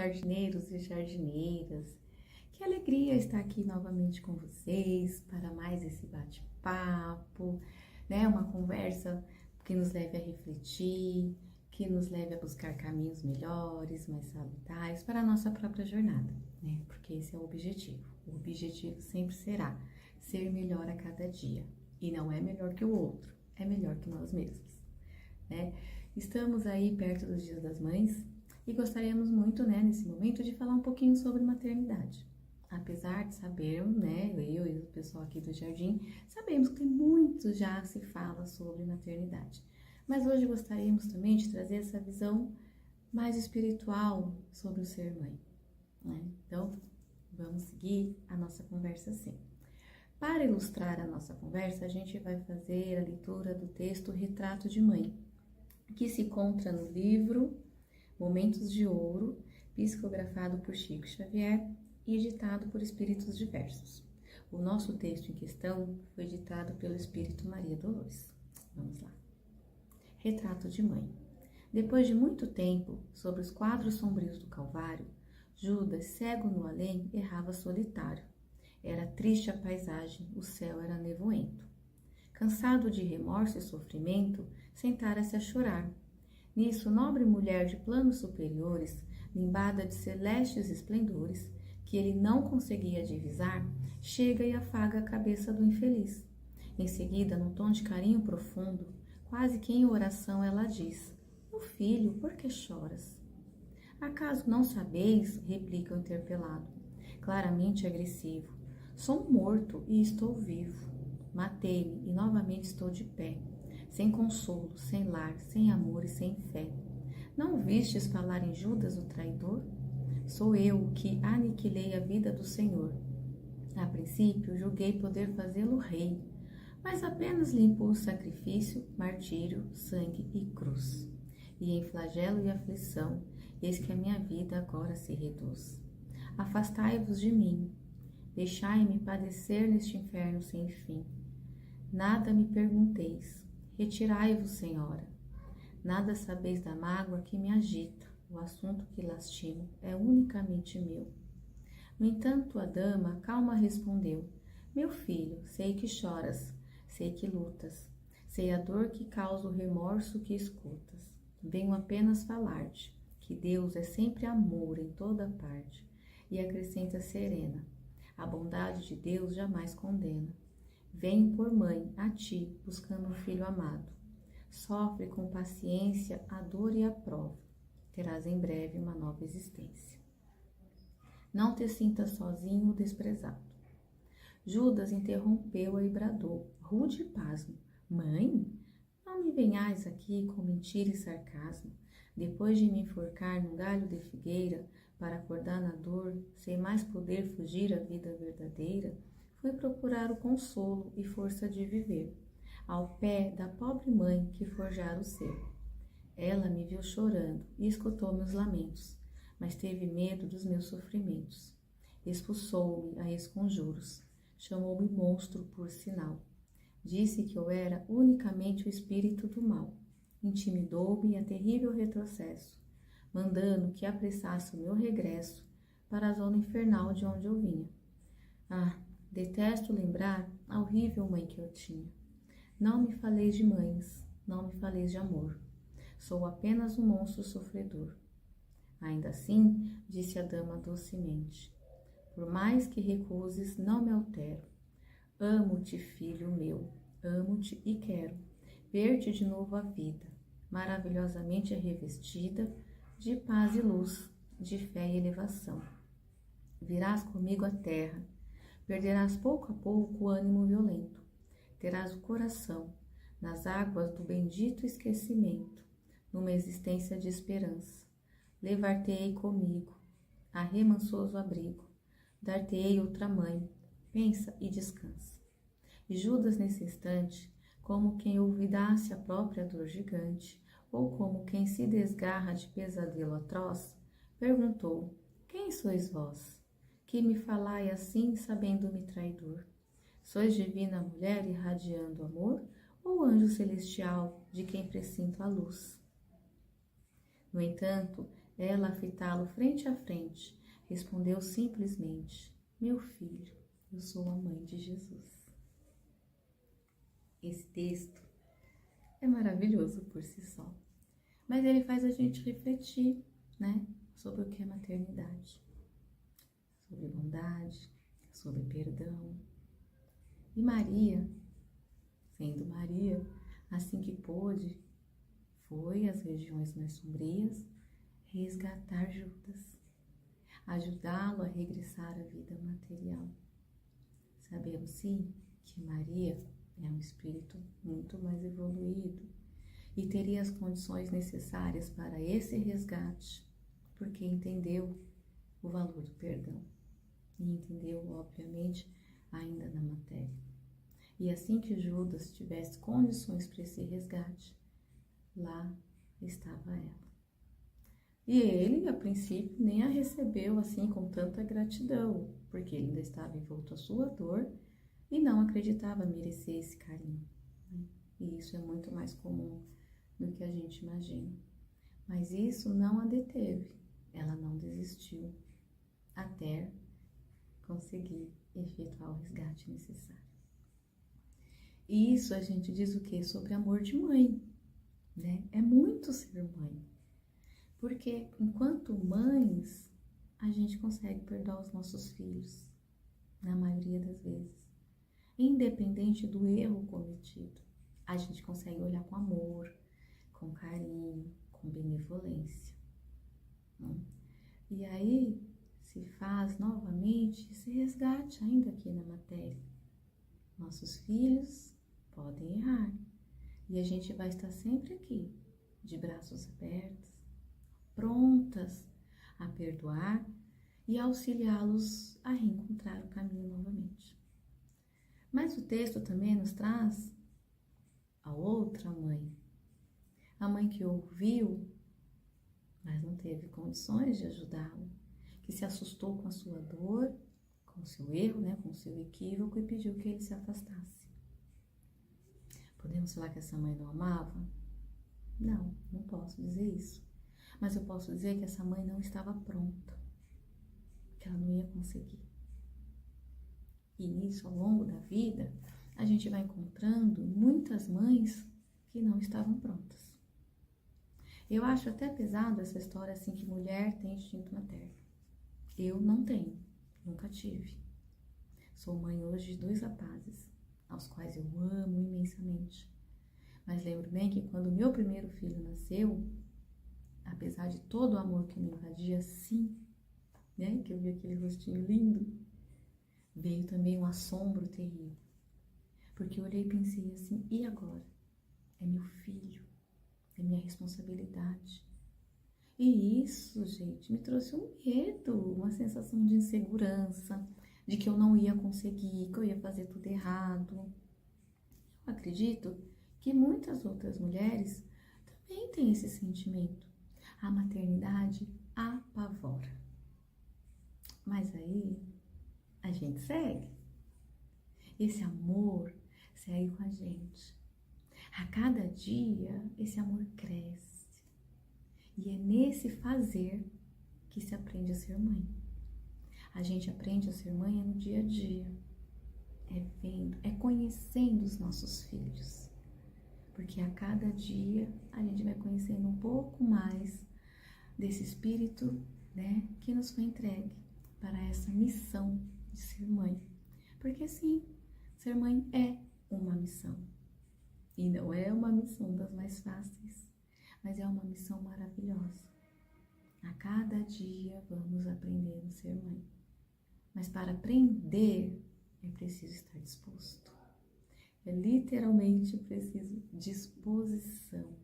jardineiros e jardineiras. Que alegria estar aqui novamente com vocês para mais esse bate-papo, né? Uma conversa que nos leve a refletir, que nos leve a buscar caminhos melhores, mais salutáveis para a nossa própria jornada, né? Porque esse é o objetivo. O objetivo sempre será ser melhor a cada dia. E não é melhor que o outro, é melhor que nós mesmos, né? Estamos aí perto dos Dias das Mães e gostaríamos muito, né, nesse momento, de falar um pouquinho sobre maternidade. Apesar de sabermos, né, eu e o pessoal aqui do Jardim, sabemos que muito já se fala sobre maternidade. Mas hoje gostaríamos também de trazer essa visão mais espiritual sobre o ser mãe, né? Então, vamos seguir a nossa conversa assim. Para ilustrar a nossa conversa, a gente vai fazer a leitura do texto Retrato de Mãe, que se encontra no livro Momentos de Ouro, psicografado por Chico Xavier e ditado por espíritos diversos. O nosso texto em questão foi ditado pelo espírito Maria Dolores. Vamos lá. Retrato de Mãe. Depois de muito tempo, sobre os quadros sombrios do Calvário, Judas, cego no além, errava solitário. Era triste a paisagem, o céu era nevoento. Cansado de remorso e sofrimento, sentara-se a chorar. Nisso, nobre mulher de planos superiores, limbada de celestes esplendores, que ele não conseguia divisar, chega e afaga a cabeça do infeliz. Em seguida, num tom de carinho profundo, quase que em oração, ela diz: "Meu filho, por que choras?" "Acaso não sabeis?" replica o interpelado, claramente agressivo. "Sou morto e estou vivo. Matei-me e novamente estou de pé, sem consolo, sem lar, sem amor e sem fé. Não vistes falar em Judas, o traidor? Sou eu que aniquilei a vida do Senhor. A princípio, julguei poder fazê-lo rei, mas apenas lhe impus sacrifício, martírio, sangue e cruz. E em flagelo e aflição, eis que a minha vida agora se reduz. Afastai-vos de mim, deixai-me padecer neste inferno sem fim. Nada me pergunteis, retirai-vos, Senhora. Nada sabeis da mágoa que me agita, o assunto que lastimo é unicamente meu." No entanto, a dama calma respondeu: "Meu filho, sei que choras, sei que lutas, sei a dor que causa o remorso que escutas. Venho apenas falar-te que Deus é sempre amor em toda parte." E acrescenta serena: "A bondade de Deus jamais condena. Venho por mãe a ti, buscando um filho amado. Sofre com paciência a dor e a prova. Terás em breve uma nova existência. Não te sintas sozinho ou desprezado." Judas interrompeu-a e bradou, rude e pasmo: "Mãe, não me venhais aqui com mentira e sarcasmo. Depois de me enforcar num galho de figueira, para acordar na dor, sem mais poder fugir à vida verdadeira, fui procurar o consolo e força de viver, ao pé da pobre mãe que forjara o ser. Ela me viu chorando e escutou meus lamentos, mas teve medo dos meus sofrimentos. Expulsou-me a esconjuros, chamou-me monstro por sinal. Disse que eu era unicamente o espírito do mal. Intimidou-me a terrível retrocesso, mandando que apressasse o meu regresso para a zona infernal de onde eu vinha. Ah, detesto lembrar a horrível mãe que eu tinha. Não me faleis de mães, não me faleis de amor. Sou apenas um monstro sofredor." "Ainda assim," disse a dama docemente, "por mais que recuses, não me altero. Amo-te, filho meu, amo-te e quero ver-te de novo a vida, maravilhosamente revestida de paz e luz, de fé e elevação. Virás comigo à terra, perderás pouco a pouco o ânimo violento, terás o coração nas águas do bendito esquecimento, numa existência de esperança. Levar-te-ei comigo a remansoso abrigo, dar-te-ei outra mãe, pensa e descansa." E Judas, nesse instante, como quem olvidasse a própria dor gigante, ou como quem se desgarra de pesadelo atroz, perguntou: "Quem sois vós, que me falai assim, sabendo-me traidor? Sois divina mulher irradiando amor, ou anjo celestial de quem presinto a luz?" No entanto, Ela, a fitá-lo frente a frente, respondeu simplesmente: meu filho, eu sou a mãe de Jesus. Esse texto é maravilhoso por si só, mas ele faz a gente refletir, né, sobre o que é maternidade, sobre bondade, sobre perdão. E Maria, sendo Maria, assim que pôde, foi às regiões mais sombrias resgatar Judas, ajudá-lo a regressar à vida material. Sabemos sim que Maria é um espírito muito mais evoluído e teria as condições necessárias para esse resgate, porque entendeu o valor do perdão e entendeu, obviamente, ainda na matéria. E assim que Judas tivesse condições para esse resgate, lá estava ela. E ele, a princípio, nem a recebeu assim com tanta gratidão, porque ele ainda estava envolto à sua dor e não acreditava merecer esse carinho, né? E isso é muito mais comum do que a gente imagina. Mas isso não a deteve, ela não desistiu até conseguir efetuar o resgate necessário. E isso a gente diz o quê? Sobre amor de mãe, né? É muito ser mãe. Porque enquanto mães, a gente consegue perdoar os nossos filhos, na maioria das vezes. Independente do erro cometido, a gente consegue olhar com amor, com carinho, com benevolência, né? E aí se faz novamente esse resgate ainda aqui na matéria. Nossos filhos podem errar e a gente vai estar sempre aqui, de braços abertos, prontas a perdoar e auxiliá-los a reencontrar o caminho novamente. Mas o texto também nos traz a outra mãe, a mãe que ouviu, mas não teve condições de ajudá-lo, que se assustou com a sua dor, com o seu erro, né, com o seu equívoco e pediu que ele se afastasse. Podemos falar que essa mãe não amava? Não, não posso dizer isso. Mas eu posso dizer que essa mãe não estava pronta, que ela não ia conseguir. E nisso, ao longo da vida, a gente vai encontrando muitas mães que não estavam prontas. Eu acho até pesado essa história assim que mulher tem instinto materno. Eu não tenho, nunca tive. Sou mãe hoje de 2 rapazes, aos quais eu amo imensamente. Mas lembro bem que quando meu primeiro filho nasceu, apesar de todo o amor que me invadia, sim, né, que eu vi aquele rostinho lindo, veio também um assombro terrível. Porque eu olhei e pensei assim, e agora? É meu filho, é minha responsabilidade. E isso, gente, me trouxe um medo, uma sensação de insegurança, de que eu não ia conseguir, que eu ia fazer tudo errado. Eu acredito que muitas outras mulheres também têm esse sentimento. A maternidade apavora. Mas aí a gente segue. Esse amor segue com a gente. A cada dia esse amor cresce. E é nesse fazer que se aprende a ser mãe. A gente aprende a ser mãe no dia a dia. É vendo, é conhecendo os nossos filhos. Porque a cada dia a gente vai conhecendo um pouco mais desse espírito, né, que nos foi entregue para essa missão de ser mãe. Porque sim, ser mãe é uma missão. E não é uma missão das mais fáceis, mas é uma missão maravilhosa. A cada dia vamos aprendendo a ser mãe. Mas para aprender é preciso estar disposto. É literalmente preciso disposição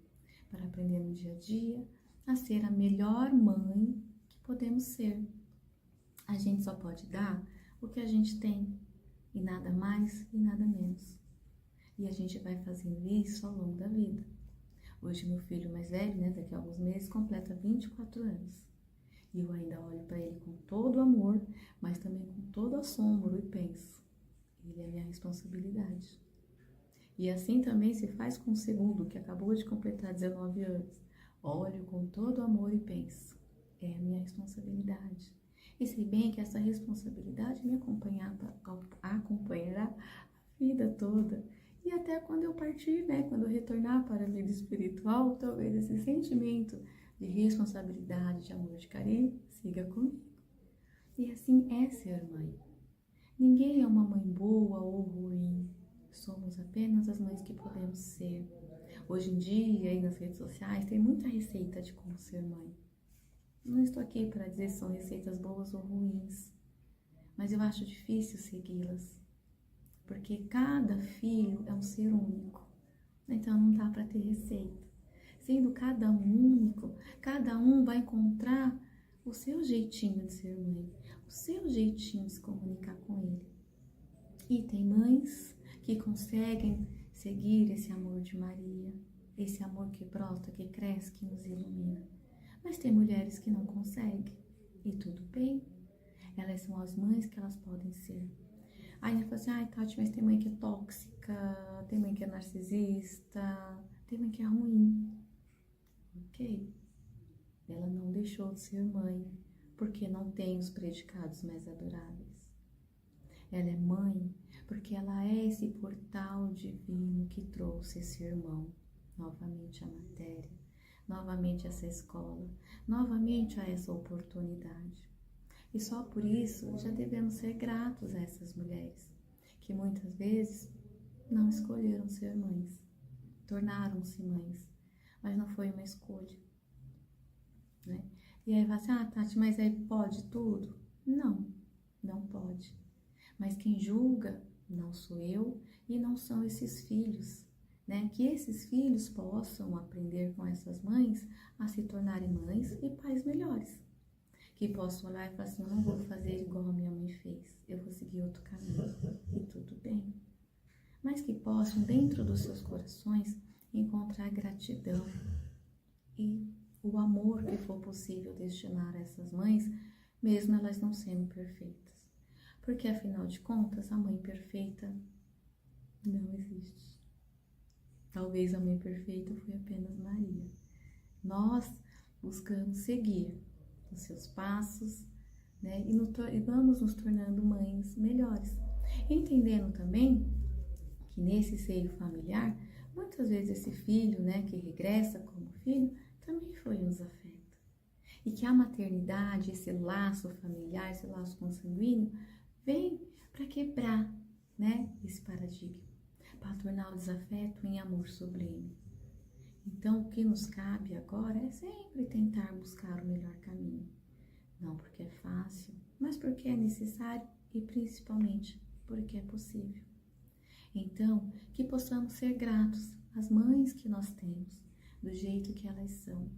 para aprender no dia a dia a ser a melhor mãe que podemos ser. A gente só pode dar o que a gente tem, e nada mais e nada menos. E a gente vai fazendo isso ao longo da vida. Hoje meu filho mais velho, né, daqui a alguns meses, completa 24 anos. E eu ainda olho para ele com todo amor, mas também com todo assombro e penso, ele é minha responsabilidade. E assim também se faz com o segundo, que acabou de completar 19 anos. Olho com todo amor e penso, é a minha responsabilidade. E sei bem que essa responsabilidade me acompanhará a vida toda. E até quando eu partir, né? Quando eu retornar para a vida espiritual, talvez esse sentimento de responsabilidade, de amor, de carinho, siga comigo. E assim é ser mãe. Ninguém é uma mãe boa ou ruim. Somos apenas as mães que podemos ser. Hoje em dia, aí nas redes sociais, tem muita receita de como ser mãe. Não estou aqui para dizer se são receitas boas ou ruins, mas eu acho difícil segui-las, porque cada filho é um ser único, então não dá para ter receita. Sendo cada um único, cada um vai encontrar o seu jeitinho de ser mãe, o seu jeitinho de se comunicar com ele. E tem mães que conseguem seguir esse amor de Maria, esse amor que brota, que cresce, que nos ilumina. Mas tem mulheres que não conseguem, e tudo bem. Elas são as mães que elas podem ser. Aí ele fala assim, ai Tati, mas tem mãe que é tóxica, tem mãe que é narcisista, tem mãe que é ruim. Ok, ela não deixou de ser mãe, porque não tem os predicados mais adoráveis. Ela é mãe porque ela é esse portal divino que trouxe esse irmão, novamente a matéria, novamente essa escola, novamente a essa oportunidade. E só por isso já devemos ser gratos a essas mulheres, que muitas vezes não escolheram ser mães, tornaram-se mães, mas não foi uma escolha, né? E aí vai assim, ah Tati, mas aí pode tudo? Não, não pode. Mas quem julga não sou eu e não são esses filhos, né? Que esses filhos possam aprender com essas mães a se tornarem mães e pais melhores. Que possam olhar e falar assim, eu não vou fazer igual a minha mãe fez, eu vou seguir outro caminho, e tudo bem. Mas que possam, dentro dos seus corações, encontrar gratidão e o amor que for possível destinar a essas mães, mesmo elas não sendo perfeitas. Porque, afinal de contas, a mãe perfeita não existe. Talvez a mãe perfeita foi apenas Maria. Nós buscamos seguir os seus passos, né? E vamos nos tornando mães melhores. Entendendo também que nesse seio familiar, muitas vezes esse filho, né, que regressa como filho, também foi um desafeto. E que a maternidade, esse laço familiar, esse laço consanguíneo, vem para quebrar, né, esse paradigma, para tornar o desafeto em amor sublime. Então, o que nos cabe agora é sempre tentar buscar o melhor caminho. Não porque é fácil, mas porque é necessário e principalmente porque é possível. Então, que possamos ser gratos às mães que nós temos, do jeito que elas são,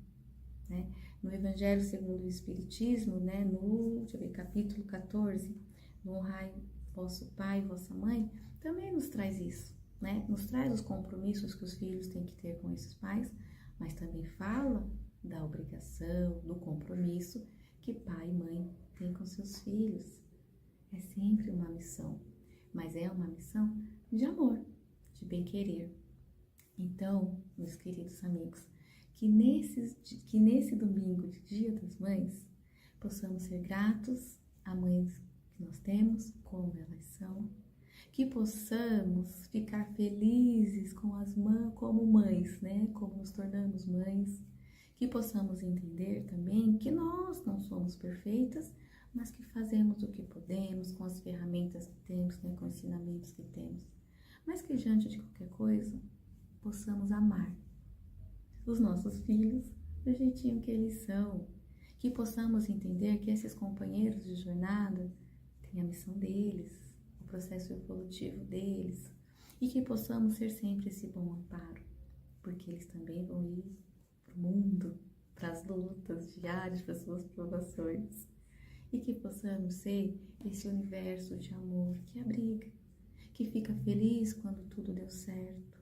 né? No Evangelho segundo o Espiritismo, né, no capítulo 14, no honrai vosso pai e vossa mãe, também nos traz isso, né? Nos traz os compromissos que os filhos têm que ter com esses pais, mas também fala da obrigação, do compromisso que pai e mãe têm com seus filhos. É sempre uma missão, mas é uma missão de amor, de bem-querer. Então, meus queridos amigos, que nesse domingo de Dia das Mães, possamos ser gratos a mães que nós temos, como elas são, que possamos ficar felizes com as mães, como mães, né? Como nos tornamos mães, que possamos entender também que nós não somos perfeitas, mas que fazemos o que podemos com as ferramentas que temos, né? Com os ensinamentos que temos, mas que diante de qualquer coisa, possamos amar os nossos filhos do jeitinho que eles são, que possamos entender que esses companheiros de jornada têm a missão deles, o processo evolutivo deles, e que possamos ser sempre esse bom amparo, porque eles também vão ir para o mundo, para as lutas diárias, para as suas provações, e que possamos ser esse universo de amor que abriga, que fica feliz quando tudo deu certo,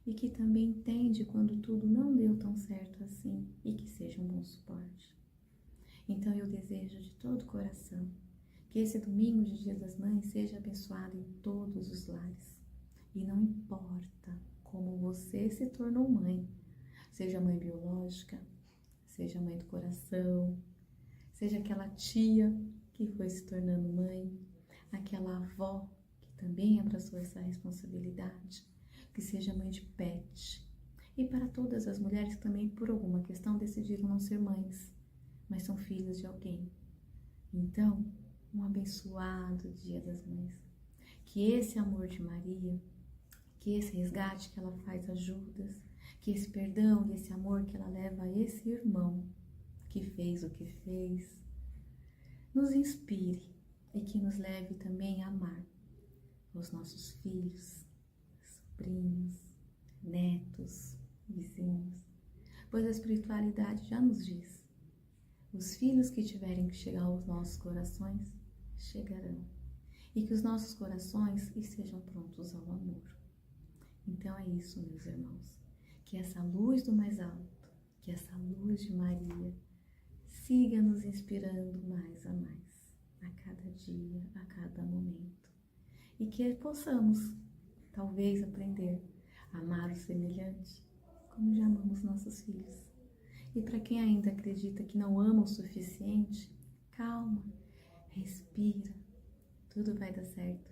e que também entende quando tudo não deu tão certo assim, e que seja um bom suporte. Então eu desejo de todo o coração que esse domingo de Dia das Mães seja abençoado em todos os lares. E não importa como você se tornou mãe, seja mãe biológica, seja mãe do coração, seja aquela tia que foi se tornando mãe, aquela avó que também abraçou essa responsabilidade, que seja mãe de pet. E para todas as mulheres que também, por alguma questão, decidiram não ser mães, mas são filhas de alguém. Então, um abençoado Dia das Mães. Que esse amor de Maria, que esse resgate que ela faz a Judas, que esse perdão e esse amor que ela leva a esse irmão que fez o que fez, nos inspire e que nos leve também a amar os nossos filhos, sobrinhos, netos, vizinhos, pois a espiritualidade já nos diz: os filhos que tiverem que chegar aos nossos corações, chegarão, e que os nossos corações estejam prontos ao amor. Então é isso, meus irmãos, que essa luz do mais alto, que essa luz de Maria siga nos inspirando mais a mais, a cada dia, a cada momento, e que possamos, talvez, aprender a amar o semelhante como já amamos nossos filhos. E para quem ainda acredita que não ama o suficiente, calma, respira, tudo vai dar certo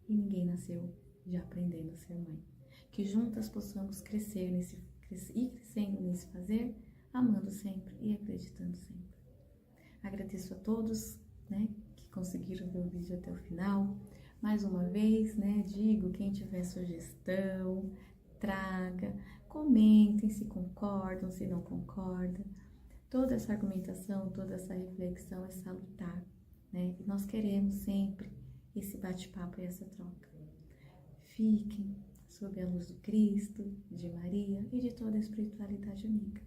e ninguém nasceu já aprendendo a ser mãe. Que juntas possamos crescendo nesse fazer, amando sempre e acreditando sempre. Agradeço a todos, que conseguiram ver o vídeo até o final. Mais uma vez, digo, quem tiver sugestão, traga, comentem se concordam, se não concordam. Toda essa argumentação, toda essa reflexão é salutar, E nós queremos sempre esse bate-papo e essa troca. Fiquem sob a luz do Cristo, de Maria e de toda a espiritualidade amiga.